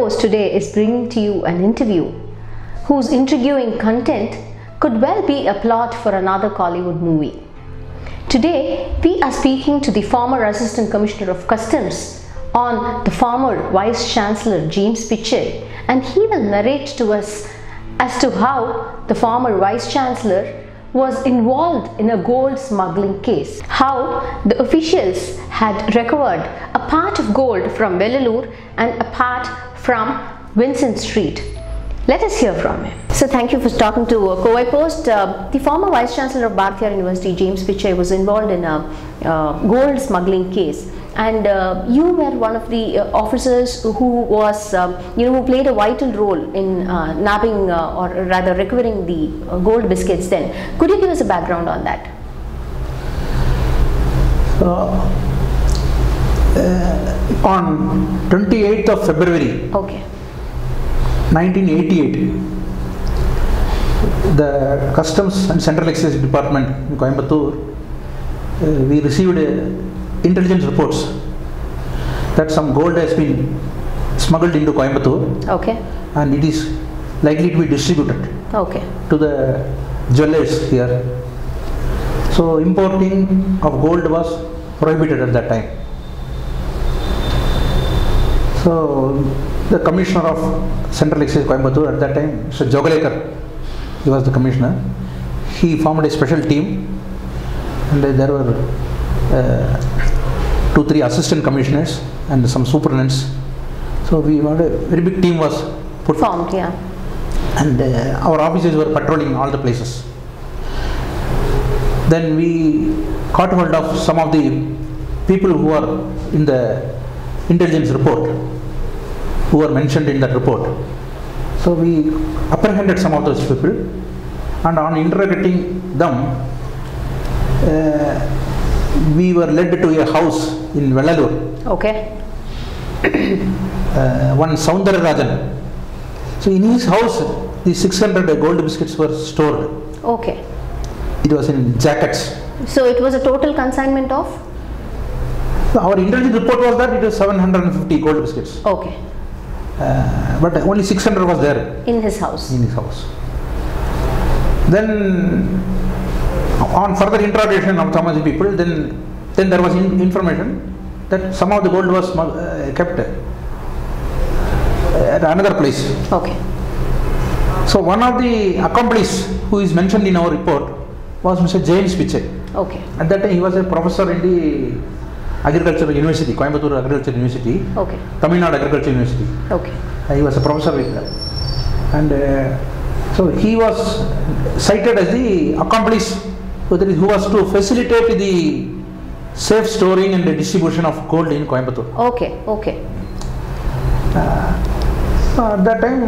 Post today is bringing to you an interview whose intriguing content could well be a plot for another Collywood movie. Today, we are speaking to the former Assistant Commissioner of Customs on the former Vice Chancellor James Pitchai, and he will narrate to us as to how the former Vice Chancellor was involved in a gold smuggling case, how the officials had recovered a part of gold from Vellore and a part from Vincent Street. Let us hear from him. So thank you for talking to Covai Post. The former Vice Chancellor of Bharathiar University, James Pitchai, was involved in a gold smuggling case, and you were one of the officers who was, who played a vital role in nabbing or rather recovering the gold biscuits. Then, could you give us a background on that? On 28th of February. Okay. 1988, the Customs and Central Excise Department in Coimbatore, we received intelligence reports that some gold has been smuggled into Coimbatore. Okay. And it is likely to be distributed. Okay. To the jewelers here. So importing of gold was prohibited at that time. So the Commissioner of Central Excise Coimbatore at that time, Mr. Jogalekar, he was the Commissioner. He formed a special team, and there were 2-3 assistant commissioners and some superintendents. So we had a very big team was formed, yeah. And our officers were patrolling all the places. Then we caught hold of some of the people who are in the intelligence report, who were mentioned in that report. So we apprehended some of those people, and on interrogating them, we were led to a house in Vellore. Okay. One Soundararajan. So in his house, the 600 gold biscuits were stored. Okay. It was in jackets. So it was a total consignment of? Our intelligence report was that it was 750 gold biscuits. Okay. But only 600 was there. In his house? In his house. Then, on further interrogation of some of the people, then there was information that some of the gold was kept at another place. Okay. So one of the accomplices who is mentioned in our report was Mr. James Pitchai. Okay. At that time he was a professor in the Agricultural University, Coimbatore Agricultural University. Okay. Tamil Nadu Agricultural University. Okay. He was a professor with that. And so he was cited as the accomplice who was to facilitate the safe storing and the distribution of gold in Coimbatore. Okay. Okay. At that time,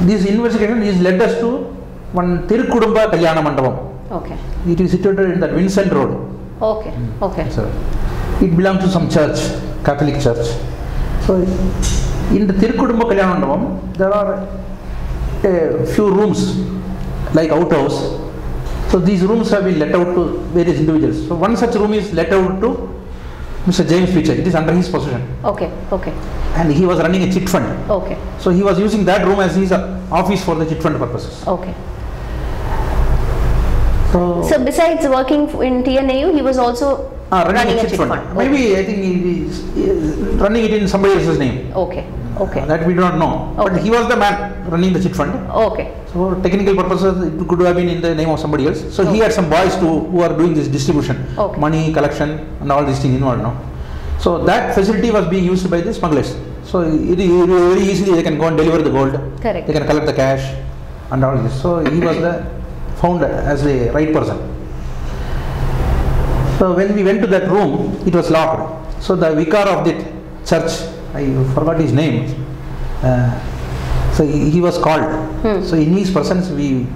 this investigation is led us to one Tirukudumba Kalyana Mandapam. Okay. It is situated in the Vincent Road. Okay. Okay. So it belongs to some church, Catholic church. So in the Tirukudumba Kalyana Mandapam, there are a few rooms like outhouse. So these rooms have been let out to various individuals. So one such room is let out to Mr. James Pitchai. It is under his possession. Okay. Okay. And he was running a chit fund. Okay. So he was using that room as his office for the chit fund purposes. Okay. So besides working in TNAU, he was also running a chit fund. Maybe I think he is running it in somebody else's name. Okay. Okay. That we do not know. Okay. But he was the man running the chit fund. Okay. So technical purposes, it could have been in the name of somebody else. So he had some boys who are doing this distribution, money collection and all these things involved. No? So that facility was being used by the smugglers. So very easily they can go and deliver the gold. Correct. They can collect the cash and all this. So he was found as the right person. So when we went to that room, it was locked. So the vicar of the church, I forgot his name. So he was called. So in his presence we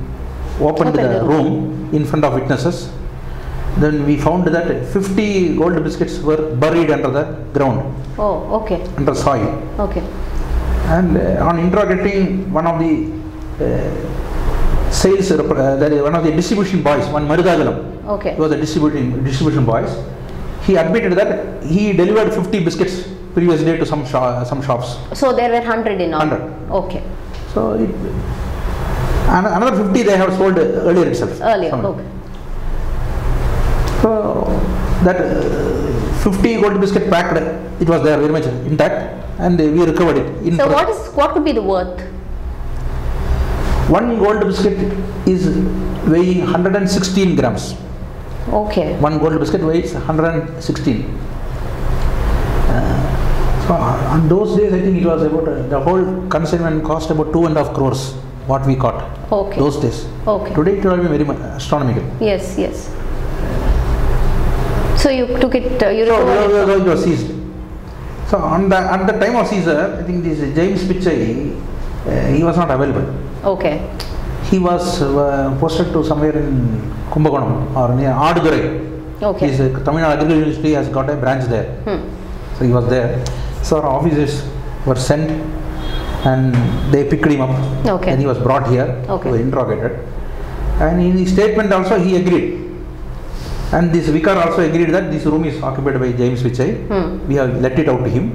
opened the room in front of witnesses. Then we found that 50 gold biscuits were buried under the ground. Oh, okay. Under soil. Okay. And on interrogating one of the one of the distribution boys, one Marudagalam. Okay. He was a distribution boys. He admitted that he delivered 50 biscuits previous day to some shops. So there were 100 in all? 100. Okay. So another 50 they have sold earlier itself. Earlier, okay. So that 50 gold biscuit packed, it was there very much intact, and we recovered it. So what could be the worth? One gold biscuit is weighing 116 grams. Okay. One gold biscuit weighs 116. So on those days, I think it was about the whole consignment cost about 2.5 crores. What we caught. Okay. Those days. Okay. Today it will be very much astronomical. Yes, yes. So you took it. It was seized. So at the time of seizure, I think this James Pitchai, he was not available. Okay. He was posted to somewhere in Kumbakonam or near Adurai. Okay. His Tamil Nadu Agricultural University has got a branch there. So he was there. So our officers were sent and they picked him up. Okay. And he was brought here. Okay. He was interrogated. And in his statement also he agreed. And this vicar also agreed that this room is occupied by James Pitchai. We have let it out to him.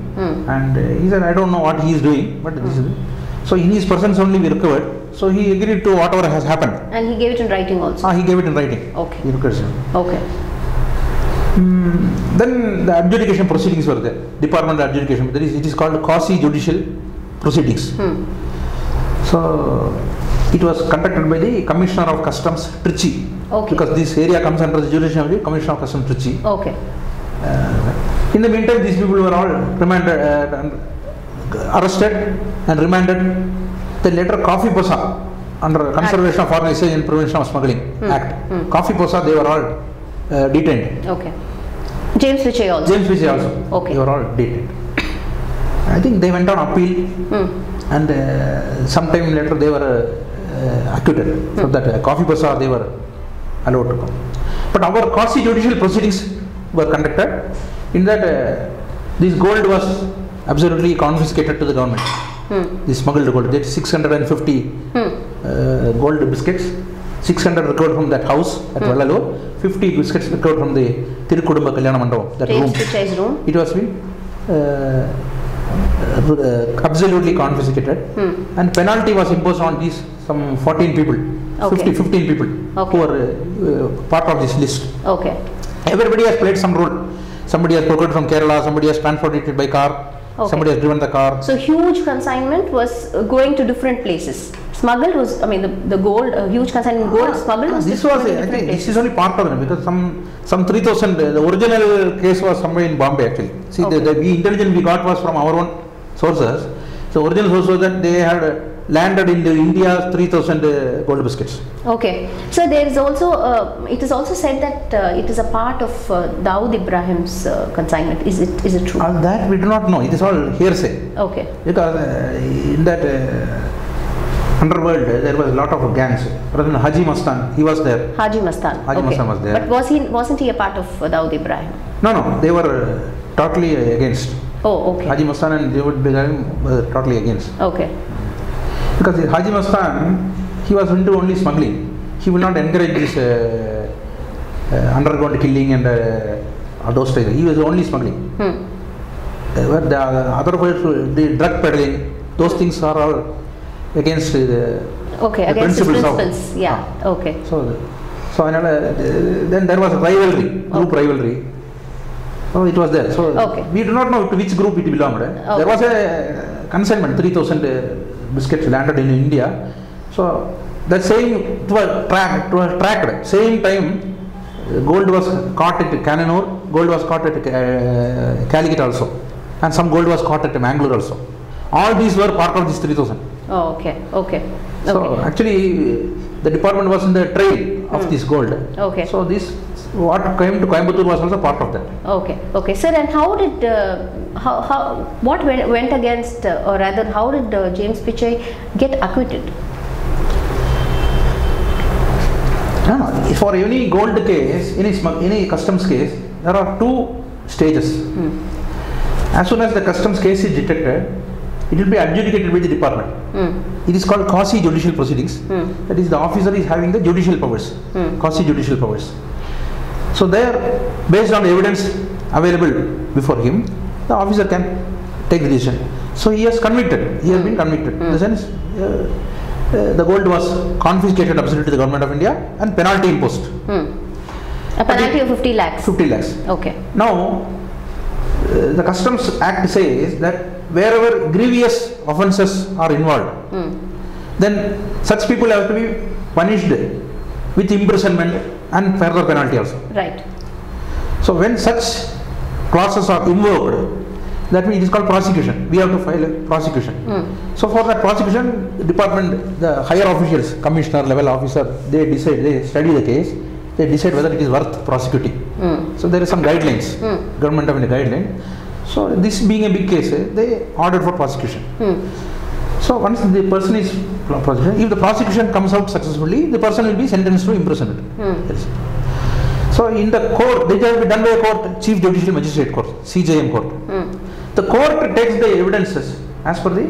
And he said, I don't know what he is doing, but this is. So in his presence only we recovered. So he agreed to whatever has happened. And he gave it in writing also? He gave it in writing. Okay. He requested. Okay. Then the adjudication proceedings were there. Department adjudication. It is called quasi-judicial proceedings. So it was conducted by the Commissioner of Customs, Trichy. Okay. Because this area comes under the jurisdiction of the Commissioner of Customs, Trichy. Okay. In the meantime, these people were all remanded, arrested and remanded. Then later, Covai Post under Conservation of Foreign Exchange and Prevention of Smuggling Act. Covai Post, they were all detained. Okay. James Pitchai also? James Pitchai also. Okay. They were all detained. I think they went on appeal and sometime later they were acquitted. So that Covai Post they were allowed to come. But our quasi-judicial proceedings were conducted. In that this gold was absolutely confiscated to the government. The smuggled gold, that's 650 gold biscuits, 600 recovered from that house at Vallalo, 50 biscuits recovered from the Tirukudumba Kalyana Mandapam, that James Pitchai's room. It was been absolutely confiscated, and penalty was imposed on these some 14 people, 15 people who were part of this list. Okay. Everybody has played some role. Somebody has procured from Kerala, somebody has transported it by car. Okay. Somebody has driven the car. So huge consignment was going to different places. Smuggled was, I mean, the gold, huge consignment gold smuggled was. This was, I think, this is only part of it because some 3,000. The original case was somewhere in Bombay actually. See, the intelligence we got was from our own sources. The original source was that they had landed in India 3,000 gold biscuits. Okay. So there is also, it is also said that it is a part of Dawood Ibrahim's consignment. Is it true? That we do not know. It is all hearsay. Okay. Because in that underworld there was a lot of gangs. President Haji Mastan, he was there. Haji Mastan. Mastan was there. But wasn't he a part of Dawood Ibrahim? No. They were totally against. Oh, okay. Haji Mastan and Dawood Ibrahim were totally against. Okay. Because Haji Mastan, he was into only smuggling. He will not encourage this underground killing and those things. He was only smuggling. But the other the drug peddling, those things are all against the against principles. Yeah. Okay. So then there was a rivalry, group rivalry. So it was there. So we do not know to which group it belonged. There was a consignment, 3,000 biscuits landed in India. So that same it was tracked. Same time, gold was caught at Cananore, gold was caught at Calicut also, and some gold was caught at Mangalore also. All these were part of this 3,000. Oh, okay. So actually, the department was in the trail of this gold. Okay. So this what came to Coimbatore was also part of that. Okay. Sir, and how did what went against, or rather, how did James Pitchai get acquitted? For any gold case, any customs case, there are two stages. As soon as the customs case is detected, it will be adjudicated by the department. It is called quasi-judicial proceedings. That is, the officer is having the judicial powers, quasi-judicial powers. So there, based on the evidence available before him, the officer can take the decision. So he has convicted, he has been convicted. In the sense, the gold was confiscated absolutely to the government of India and penalty imposed. A penalty of 50 lakhs. 50 lakhs. Okay. Now, the Customs Act says that wherever grievous offences are involved, then such people have to be punished with imprisonment and further penalty also. Right. So when such clauses are invoked, that means it is called prosecution. We have to file a prosecution. So for that prosecution, department, the higher officials, commissioner level officer, they decide, they study the case, they decide whether it is worth prosecuting. So there is some guidelines, government of India guideline. So this being a big case, they ordered for prosecution. So once the person is prosecuted, if the prosecution comes out successfully, the person will be sentenced to imprisonment. Yes. So in the court, this has been done by a court, Chief Judicial Magistrate Court, CJM Court. The court takes the evidences as per the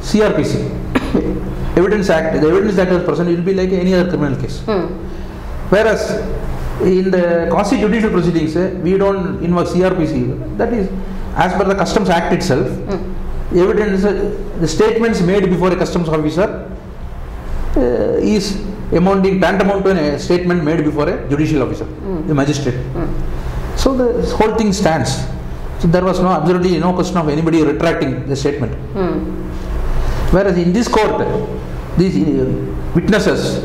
CRPC, Evidence Act. The evidence that is present will be like any other criminal case. Whereas in the quasi-judicial proceedings, we don't invoke CRPC. That is, as per the Customs Act itself, evidence, the statements made before a customs officer is amounting tantamount to a statement made before a judicial officer, the magistrate. So the whole thing stands. So there was absolutely no question of anybody retracting the statement. Whereas in this court, these witnesses,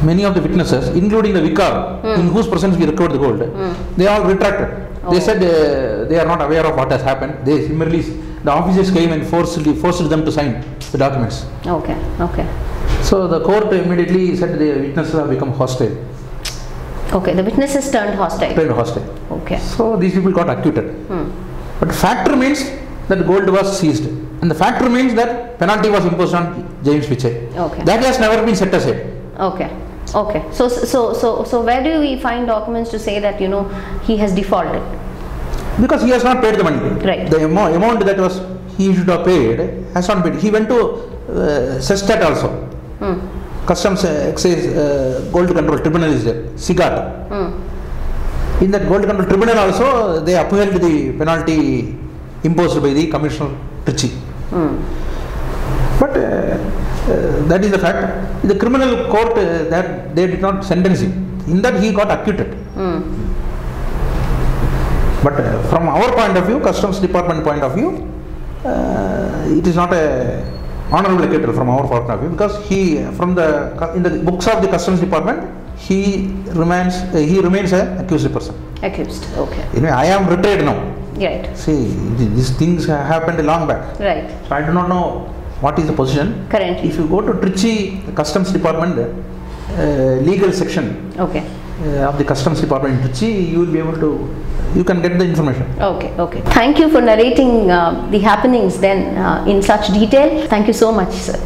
many of the witnesses, including the vicar, in whose presence we recovered the gold, they all retracted. They said they are not aware of what has happened. They merely, the officers came and forced them to sign the documents. Okay. So the court immediately said the witnesses have become hostile. Okay, the witnesses turned hostile. Okay. So these people got acquitted. But fact remains that the gold was seized. And the fact remains that penalty was imposed on James Pitchai. Okay. That has never been set aside. Okay. So where do we find documents to say that, he has defaulted? Because he has not paid the money. Right. The amount that was he should have paid has not paid. He went to Sestat also. Customs Excise Gold Control Tribunal is there, SIGAT. In that Gold Control Tribunal also, they upheld the penalty imposed by the Commissioner Trichy. But that is the fact. The criminal court, that they did not sentence him. In that he got acquitted. But from our point of view, Customs Department point of view, it is not a honorable acquittal from our point of view, because he, in the books of the Customs Department, he remains an accused person. Accused, okay. Anyway, I am retired now. Right. See, these things happened long back. Right. So I do not know what is the position. Currently. If you go to Trichy, the Customs Department legal section of the Customs Department in Trichy, you will be able to, you can get the information. Okay. Thank you for narrating the happenings then in such detail. Thank you so much, sir.